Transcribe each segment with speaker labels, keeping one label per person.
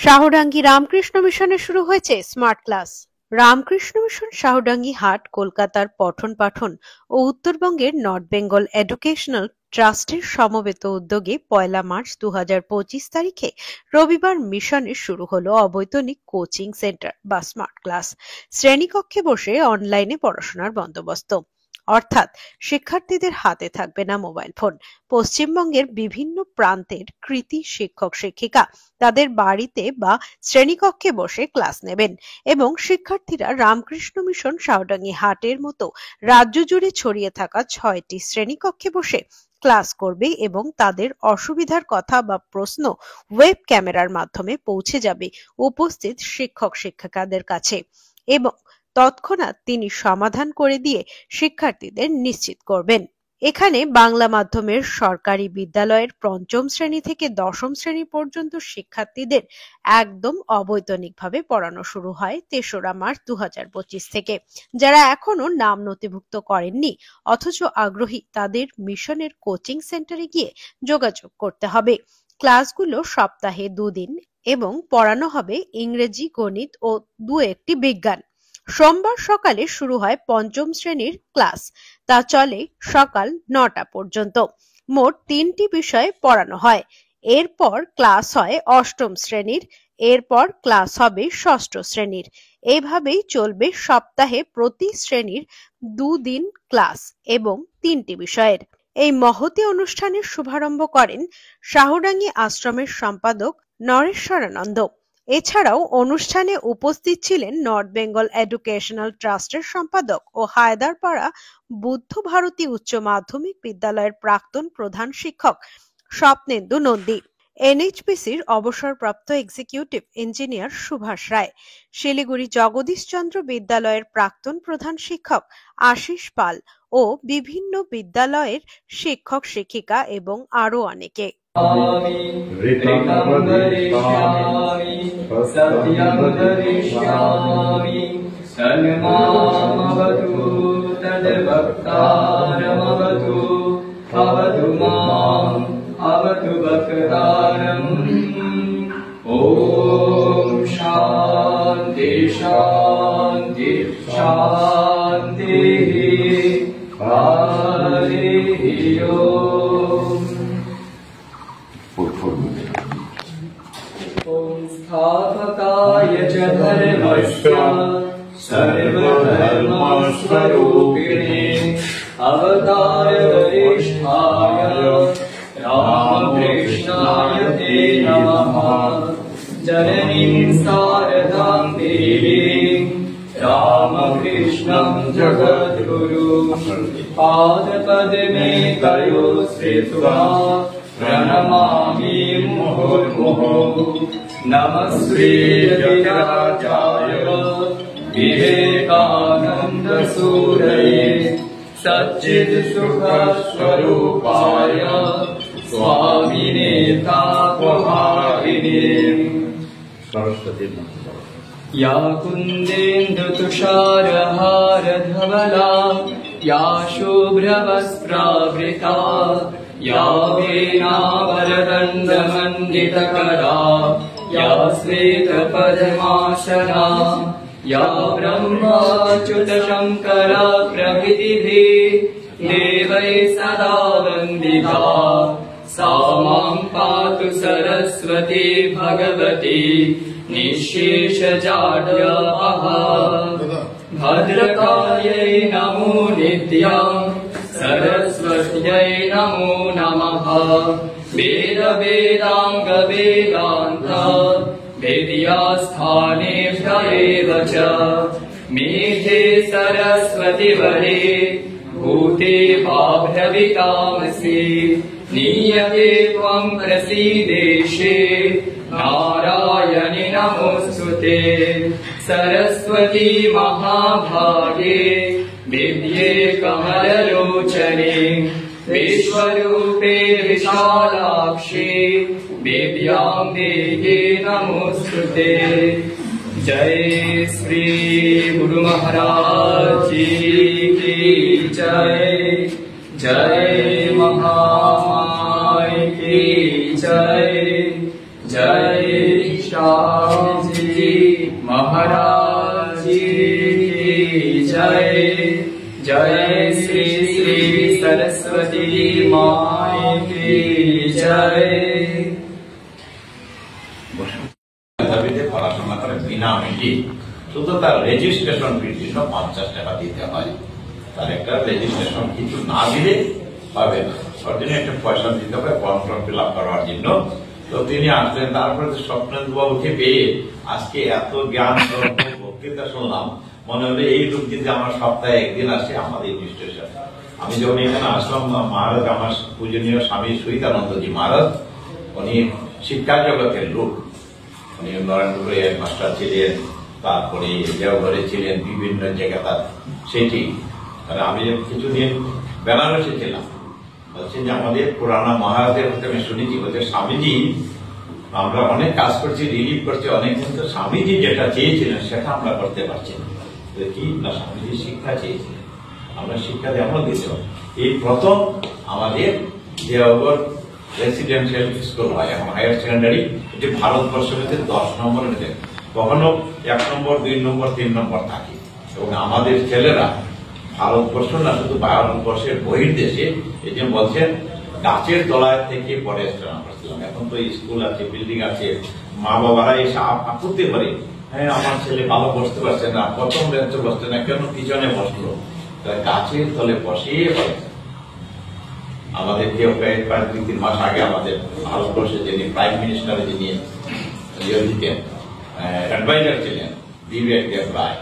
Speaker 1: শাহডাঙ্গি রামকৃষ্ণ মিশনে শুরু হয়েছে স্মার্ট ক্লাস। রামকৃষ্ণ মিশন শাহডাঙ্গি হাট কলকাতার পঠন পাঠন ও উত্তরবঙ্গের নর্থ বেঙ্গল এডুকেশনাল ট্রাস্টের সমবেত উদ্যোগে ১ মার্চ ২০২৫ তারিখে রবিবার মিশনে শুরু হলো অবৈতনিক কোচিং সেন্টার বা স্মার্ট ক্লাস। শ্রেণীকক্ষে বসে অনলাইনে পড়াশোনার বন্দোবস্ত, অর্থাৎ শিক্ষার্থীদের হাতে থাকবে না মোবাইল ফোন। পশ্চিমবঙ্গের বিভিন্ন প্রান্তের কৃতী শিক্ষক শিক্ষিকা তাদের বাড়িতে বা শ্রেণীকক্ষে বসে ক্লাস নেবেন এবং শিক্ষার্থীরা রামকৃষ্ণ মিশন শাহডাঙ্গি হাটের মতো রাজ্য জুড়ে ছড়িয়ে থাকা ৬টি শ্রেণীকক্ষে বসে ক্লাস করবে এবং তাদের অসুবিধার কথা বা প্রশ্ন ওয়েব ক্যামেরার মাধ্যমে পৌঁছে যাবে উপস্থিত শিক্ষক শিক্ষিকাদের কাছে এবং তৎক্ষণাৎ তিনি সমাধান করে দিয়ে শিক্ষার্থীদের নিশ্চিত করবেন। এখানে বাংলা মাধ্যমের সরকারি বিদ্যালয়ের পঞ্চম শ্রেণী থেকে দশম শ্রেণী পর্যন্ত শিক্ষার্থীদের একদম অবৈতনিকভাবে পড়ানো শুরু হয় ৩রা মার্চ ২০২৫ থেকে। যারা এখনো নাম নথিভুক্ত করেননি অথচ আগ্রহী, তাদের মিশনের কোচিং সেন্টারে গিয়ে যোগাযোগ করতে হবে। ক্লাসগুলো সপ্তাহে ২ দিন এবং পড়ানো হবে ইংরেজি, গণিত ও ২-১টি বিজ্ঞান। সোমবার সকালে শুরু হয় পঞ্চম শ্রেণীর ক্লাস, তা চলে সকাল ৯টা পর্যন্ত। মোট ৩টি বিষয় পড়ানো হয়। এরপর ক্লাস হয় অষ্টম শ্রেণীর, এরপর ক্লাস হবে ষষ্ঠ শ্রেণীর। এইভাবেই চলবে সপ্তাহে প্রতি শ্রেণীর ২ দিন ক্লাস এবং ৩টি বিষয়ের। এই মহতী অনুষ্ঠানের শুভারম্ভ করেন শাহডাঙ্গি আশ্রমের সম্পাদক নরেশ্বরানন্দ। এছাড়াও অনুষ্ঠানে উপস্থিত ছিলেন নর্থ বেঙ্গল এডুকেশনাল ট্রাস্টের সম্পাদক ও হায়দারপাড়া বুদ্ধ ভারতী উচ্চ মাধ্যমিক বিদ্যালয়ের প্রাক্তন প্রধান শিক্ষক স্বপ্নেন্দু নন্দী, এনএইচপিসির অবসরপ্রাপ্ত এক্সিকিউটিভ ইঞ্জিনিয়ার সুভাষ রায়, শিলিগুড়ি জগদীশচন্দ্র বিদ্যালয়ের প্রাক্তন প্রধান শিক্ষক আশিস পাল ও বিভিন্ন বিদ্যালয়ের শিক্ষক শিক্ষিকা এবং আরো অনেকে।
Speaker 2: अवतु वक्रतारम् ॐ शान्ति शान्ति शान्तिः हरिः ओम्। ॐ स्थापकाय च धर्मस्य सर्वधर्मस्वरूपिणे अवतार वरिष्ठाय रामकृष्णाय ते नमः। जननीं शारदां देवीं रामकृष्णं जगद्गुरुं पादपद्मे तयो श्रित्वा प्रणमामि मुहुर्मुहुः। नमस्ते विराजाय विवेकानन्दसूरये सच्चित्सुखस्वरूपाय स्वामिने तापहारिणे। या कुन्देन्दुतुषारहारधवला या शुभ्रवस्त्रावृता या वीणावरदण्डमण्डितकरा या श्वेतपद्मासना या ब्रह्माच्युतशङ्कर प्रभृतिभिः देवैः सदा वन्दिता सा मां पातु सरस्वती भगवती निःशेषजाड्यापः। भद्रकाल्यै नमो नित्यां सरस्वत्यै नमो नमः। वेद वेदाङ्ग वेदान्त विद्यास्थानेभ्यैव च मेघे सरस्वति वरे भूते भाभ्रवितामसि नीयते त्वं प्रसीदेशे नारायणि नमोऽस्तुते। सरस्वती महाभागे विद्ये कमललोचने विश्वरूपे विशालाक्षी विद्यां देहि नमोऽस्तुते। जय श्री गुरु महाराज जी की जय। जय महामाई की जय। जय शाह। स्वामी महाराज की जय। जय श्री श्री सरस्वती माँ की जय।
Speaker 3: পড়াশোনা করে বিনামূল্যে, শুধু তার রেজিস্ট্রেশন ফি 50 টাকা দিতে হয়। তার একটা রেজিস্ট্রেশন কিছু না দিলে পাবে না, ওর জন্য একটা পয়সা দিতে হবে ফর্ম ফিল আপ করার জন্য। তো তিনি আসলেন, তারপরে স্বপ্নেন্দু বাবুকে পেয়ে আজকে এত জ্ঞান বক্তৃতা শুনলাম, মনে হলো এই রূপ যদি আমার সপ্তাহে একদিন আসে আমাদের রেজিস্ট্রেশন। আমি যখন এখানে আসলাম, মহারাজ আমার পূজনীয় স্বামী সহিতানন্দজি মহারাজ, উনি শিক্ষা জগতের লোক। উনি নারায়ণপুরে মাস্টার ছিলেন, তারপরে দেওঘরে ছিলেন, বিভিন্ন জায়গা তার সেটি। আমি কিছুদিন বেনারসে ছিলাম, বলছেন যে আমাদের পুরানা মহারাজের আমি শুনেছি, বলছে স্বামীজি আমরা অনেক কাজ করছি, রিলিফ করছি অনেক, কিন্তু স্বামীজি যেটা চেয়েছিলেন সেটা আমরা করতে পারছি না। কি না, স্বামীজি শিক্ষা চেয়েছিলেন, আমরা শিক্ষা যেমন দিতে হবে। এই প্রথম আমাদের দেওঘর রেসিডেন্সিয়াল স্কুল হয়, এখন হায়ার সেকেন্ডারি, এটি ভারতবর্ষের মধ্যে 10 নম্বরের দেয়, কখনো 1 নম্বর 2 নম্বর 3 নম্বর থাকে। এবং আমাদের ছেলেরা ভারতবর্ষ না, শুধু ভারতবর্ষের বহির্দেশে, এই যে বলছেন গাছের তলায় থেকে পরে করছিলাম। এখন তো স্কুল আছে, বিল্ডিং আছে, মা বাবারা এসে আপত্তি করে, হ্যাঁ আমার ছেলে ভালো বসতে পারছে না, প্রথম বেঞ্চে বসতে না, কেন পিছনে বসলো? গাছের তলে বসিয়ে পড়ে। আমাদের কেউ প্রায় 2-3 মাস আগে আমাদের ভারতবর্ষে যিনি প্রাইম মিনিস্টার, যিনি দিতেন অ্যাডভাইজার ছিলেন, বিবেক দেব রায়,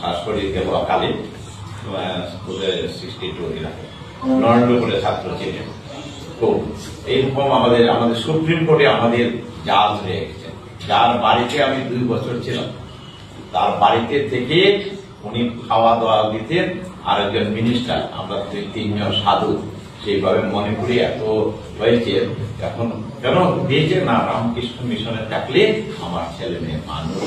Speaker 3: শাশুড়ি দেব অকালে 62 নরেন্দ্রপুরে ছাত্র ছিলেন। তো এইরকম আমাদের সুপ্রিম কোর্টে আমাদের জাজ হয়ে গেছেন, যার বাড়িতে আমি 2 বছর ছিলাম, তার বাড়িতে থেকে উনি খাওয়া দাওয়া দিতেন, আর একজন মিনিস্টার, আমরা 3 জন সাধু। সেইভাবে মনে করি এত হয়েছে, এখন কেন দিয়েছে না, রামকৃষ্ণ মিশনে থাকলে আমার ছেলে মেয়ে মানুষ।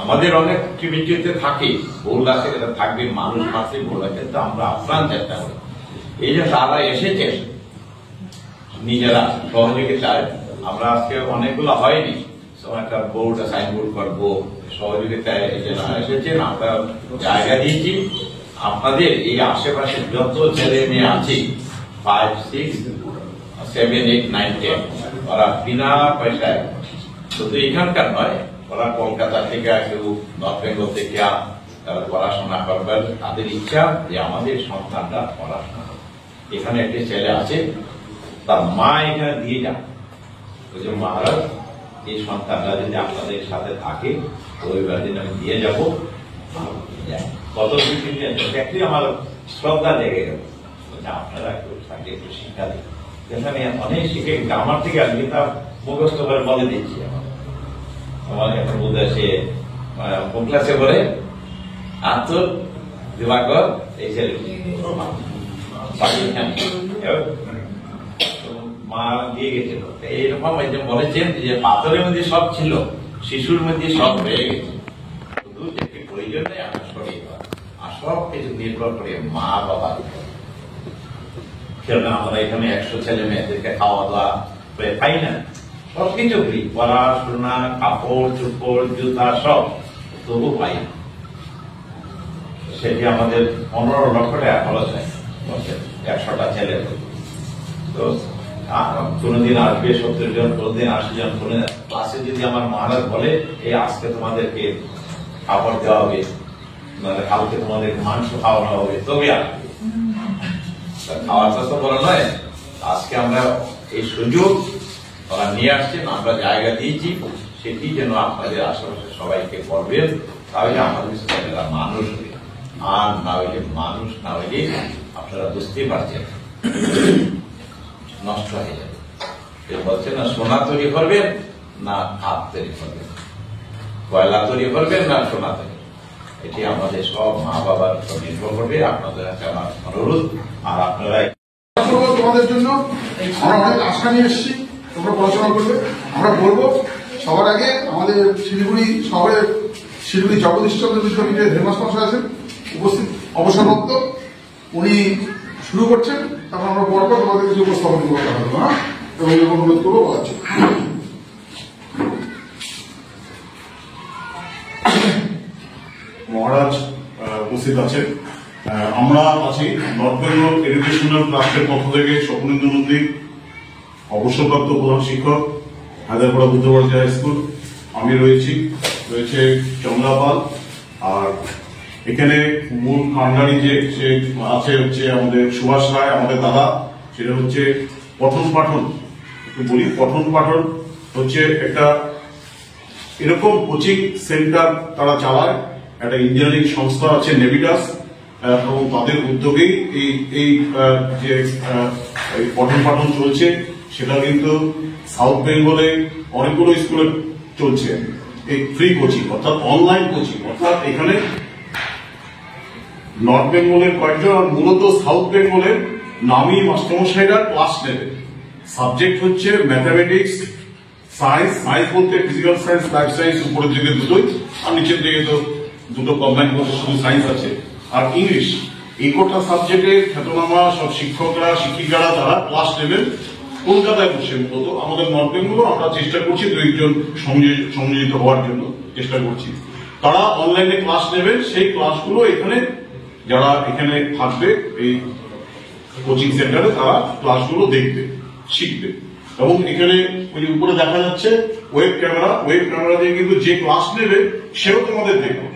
Speaker 3: আমাদের অনেক টিভিতে থাকে, ভুল আছে, এটা থাকবে, মানুষ মাত্রে ভুল আছে, তো আমরা আপ্রাণ চেষ্টা করি। এই যে তারা এসেছে নিজেরা সহযোগিতায়, আমরা আজকে অনেকগুলো হয়নি, একটা বোর্ড সাইনবোর্ড করবো, সহযোগিতায় এসেছেন, আমরা জায়গা দিয়েছি। আপনাদের এই আশেপাশে যত ছেলে মেয়ে আছে 5, 6, 7, 8, 9, 10, ওরা বিনা পয়সায়, শুধু এখানকার নয়, ওরা কলকাতা থেকে, কেউ নর্থ বেঙ্গল থেকে তারা পড়াশোনা করবেন, তাদের ইচ্ছা যে আমাদের সন্তানরা পড়াশোনা করবে। এখানে একটি ছেলে আছে, তার মা এখানে দিয়ে যান, মহারাজ এই সন্তানরা যদি আপনাদের সাথে থাকে, রবিবার দিন আমি দিয়ে যাবো। কত দেখলে আমার শ্রদ্ধা লেগে গেল, আপনারা একটু শিক্ষা দিন। আমি অনেক শিখে আমার থেকে আজকে তার মুখস্থ করে বলে দিচ্ছি। আমার এখন বোধ হয় সে কোন ক্লাসে বলে, আত্ম দিবাকর এই ছেলে মা দিয়ে গেছিল। এইরকম বলেছেন যে পাথরের মধ্যে সব ছিল, শিশুর মধ্যে সব হয়ে গেছে, শুধু যেটি প্রয়োজন নেই আমরা সরিয়ে দেওয়া, আর সব কিছু নির্ভর করে মা বাবার উপর। আমরা এখানে 100 ছেলে মেয়েদেরকে খাওয়া দাওয়া পাই না, সবকিছু ফ্রি, পড়াশোনা, কাপড় চোপড়, জুতা সব, তবু পাই না। সেটি আমাদের 15 লক্ষ টাকা খরচ হয় 100টা ছেলে। তো কোনদিন আসবে 70 জন, কোনদিন 80 জন, কোনদিন ক্লাসে যদি আমার মহারাজ বলে এই আজকে তোমাদেরকে খাবার দেওয়া হবে, কালকে তোমাদের মাংস খাওয়ানো হবে, তবে আসবে। খাওয়াটা তো বড় নয়, আজকে আমরা এই সুযোগ ওরা নিয়ে আসছেন, আমরা জায়গা দিয়েছি, সেটি যেন আপনাদের আশেপাশে সবাইকে করবেন, তাহলে আমাদের ছেলেরা মানুষ হবে। আর না হইলে মানুষ না হইলে আপনারা বুঝতেই পারছেন নষ্ট হয়ে যাবে। বলছে না সোনা তৈরি করবেন না হাত তৈরি করবেন, কয়লা তৈরি করবেন না সোনা তৈরি, এটি আমাদের সব মা বাবার উপর নির্ভর করবে। আপনাদের কাছে আমার অনুরোধ, আর আপনারা
Speaker 4: তোমাদের জন্য আমরা অনেক আশা নিয়ে এসেছি, তোমরা পড়াশোনা করবে। আমরা বলবো সবার আগে আমাদের শিলিগুড়ি শহরের শিলিগুড়ি জগদীশচন্দ্র বিশ্ববিদ্যালয়ের হেডমাস্টার আছেন উপস্থিত, অবসরপ্রাপ্ত, উনি শুরু করছেন। তখন আমরা পরপর তোমাদের কিছু উপস্থাপন করতে পারবো, হ্যাঁ, এবং অনুরোধ করবো বলার জন্য।
Speaker 5: মহারাজ উপস্থিত আছেন। আমরা আছি নর্থ বেঙ্গল এডুকেশনাল ট্রাস্টের পক্ষ থেকে স্বপনেন্দু নন্দী, অবসরপ্রাপ্ত প্রধান শিক্ষক, হায়দ্রাবাদ বুদ্ধবাড়ি হাই স্কুল। আমি রয়েছে চন্দ্রাপাল। আর এখানে মূল কান্ডারি যে আছে হচ্ছে আমাদের সুভাষ রায়, আমাদের দাদা। সেটা হচ্ছে পঠন পাঠন। একটু বলি, পঠন পাঠন হচ্ছে একটা এরকম কোচিং সেন্টার তারা চালায়। একটা ইঞ্জিনিয়ারিং সংস্থা আছে নেভিটাস, এবং তাদের উদ্যোগেই এই যে পঠন পাঠন চলছে সেটা কিন্তু সাউথ বেঙ্গলে অনেকগুলো স্কুলে চলছে। এই ফ্রি কোচিং অর্থাৎ অনলাইন কোচিং, অর্থাৎ এখানে নর্থ বেঙ্গলের কয়েকজন আর মূলত সাউথ বেঙ্গলের নামী মাস্টারমশাইরা ক্লাস নেবে। সাবজেক্ট হচ্ছে ম্যাথামেটিক্স, সায়েন্স বলতে ফিজিক্যাল সায়েন্স, লাইফ সায়েন্স, উপরের দিকে দুটোই, আর নিচের দিকে তো দুটো কম্বাইন করে শুধু সায়েন্স আছে, আর ইংলিশ। এই কটা সাবজেক্টের খ্যাতনামা সব শিক্ষকরা শিক্ষিকারা তারা ক্লাস নেবেন কলকাতায় বসে। মূলত আমাদের নর্থ বেঙ্গলও আমরা চেষ্টা করছি দু একজন সংযোজিত হওয়ার জন্য চেষ্টা করছি। তারা অনলাইনে ক্লাস নেবেন। সেই ক্লাসগুলো এখানে যারা এখানে থাকবে এই কোচিং সেন্টারে তারা ক্লাসগুলো দেখবে, শিখবে। এবং এখানে ওই উপরে দেখা যাচ্ছে ওয়েব ক্যামেরা দিয়ে কিন্তু যে ক্লাস নেবে সেও তোমাদের দেখবে,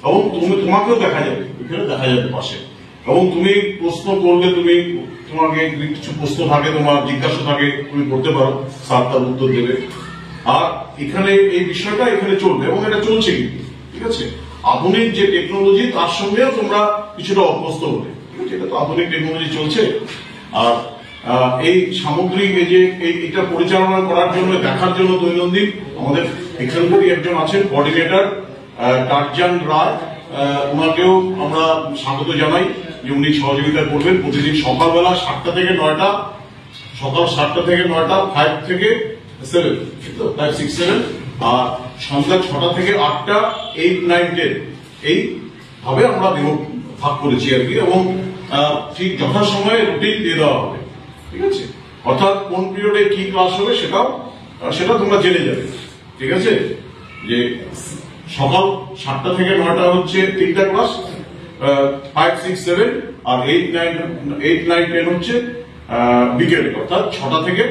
Speaker 5: এবং তোমাকেও দেখা যাবে, এখানে দেখা যাবে পাশে। এবং তুমি প্রশ্ন করলে তোমাকে কিছু প্রশ্ন থাকে, তোমার জিজ্ঞাসা থাকে, তুমি করতে পারো, স্যার তার উত্তর দেবে। আর এখানে এই বিষয়টা এখানে চলবে, এবং এটা চলছে কিন্তু, ঠিক আছে। আধুনিক যে টেকনোলজি তার সঙ্গেও তোমরা কিছুটা অভ্যস্ত হবে, ঠিক আছে। এটা তো আধুনিক টেকনোলজি চলছে। আর এই সামগ্রিক এই যে এটা পরিচালনা করার জন্য, দেখার জন্য দৈনন্দিন আমাদের এখানকারই একজন আছেন কোঅর্ডিনেটর টারজান রায়। ওনাকেও আমরা স্বাগত জানাই যে উনি সহযোগিতা করবেন। প্রতিদিন সকালবেলা 7টা থেকে 9টা, সকাল 7টা থেকে 9টা, 5 থেকে 7, 5, 6, 7, আর সন্ধ্যা 6টা থেকে 8টা, 8, 9, 10 এই ভাবে আমরা ভাগ করেছি আর কি। এবং ঠিক যথাসময়ে রুটিন দিয়ে দেওয়া হবে, ঠিক আছে। অর্থাৎ কোন পিরিয়ডে কি ক্লাস হবে সেটা তোমরা জেনে যাবে, ঠিক আছে। যে সকাল 7টা থেকে 9টা হচ্ছে 3টা ক্লাস, 5, 6, 7 আর 8, 9, 10 হচ্ছে বিকেলে, অর্থাৎ 6টা থেকে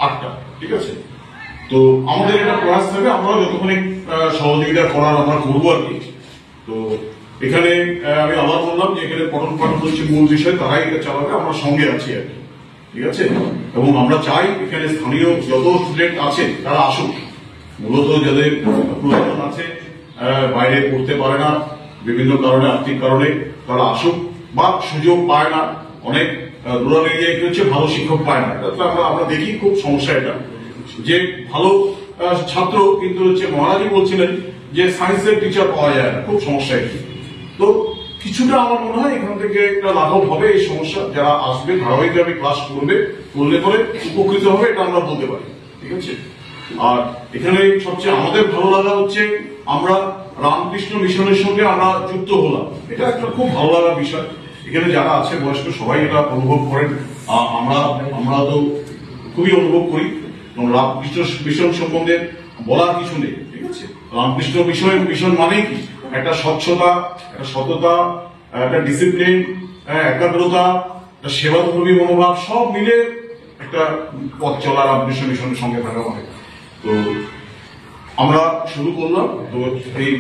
Speaker 5: 8টা, ঠিক আছে। তো আমাদের এটা ক্লাস থাকবে, আমরা যতক্ষণ সহযোগিতা করার আমরা করবো আর কি। তো এখানে আমি আবার বললাম যে এখানে পঠন পাঠন হচ্ছে মূল বিষয়, তারাই এটা চালাবে, আমরা সঙ্গে আছি আর কি, ঠিক আছে। এবং আমরা চাই এখানে স্থানীয় যত স্টুডেন্ট আছে তারা আসুক। মূলত যাদের প্রয়োজন আছে, বাইরে পড়তে পারে না বিভিন্ন কারণে, আর্থিক কারণে, তারা আসুক, বা সুযোগ পায় না। অনেক রুরাল এরিয়ায় কি হচ্ছে, ভালো শিক্ষক পায় না। আমরা দেখি খুব সমস্যা এটা, যে ভালো ছাত্র কিন্তু হচ্ছে, মহারাজই বলছিলেন যে সায়েন্সের টিচার পাওয়া যায় না, খুব সমস্যা এটি। তো কিছুটা আমার মনে হয় এখান থেকে একটা লাঘব হবে এই সমস্যা। যারা আসবে ধারাবাহিকভাবে ক্লাস করলে পরে উপকৃত হবে, এটা আমরা বলতে পারি, ঠিক আছে। আর এখানে সবচেয়ে আমাদের ভালো লাগা হচ্ছে আমরা রামকৃষ্ণ মিশনের সঙ্গে আমরা যুক্ত হলাম। এটা একটা খুব ভালো লাগার বিষয়। এখানে যারা আছে বয়স্ক সবাই এটা অনুভব করেন, আমরা তো খুবই অনুভব করি। রামকৃষ্ণ মিশন সম্বন্ধে বলার কিছু নেই, ঠিক আছে। রামকৃষ্ণ মিশন মানে কি, একটা স্বচ্ছতা, একটা সততা, একটা ডিসিপ্লিন, একাগ্রতা, একটা সেবাধর্মী মনোভাব সব মিলে একটা পথ চলা রামকৃষ্ণ মিশনের সঙ্গে থাকা মানে। তো আমরা শুরু করলাম। তো এই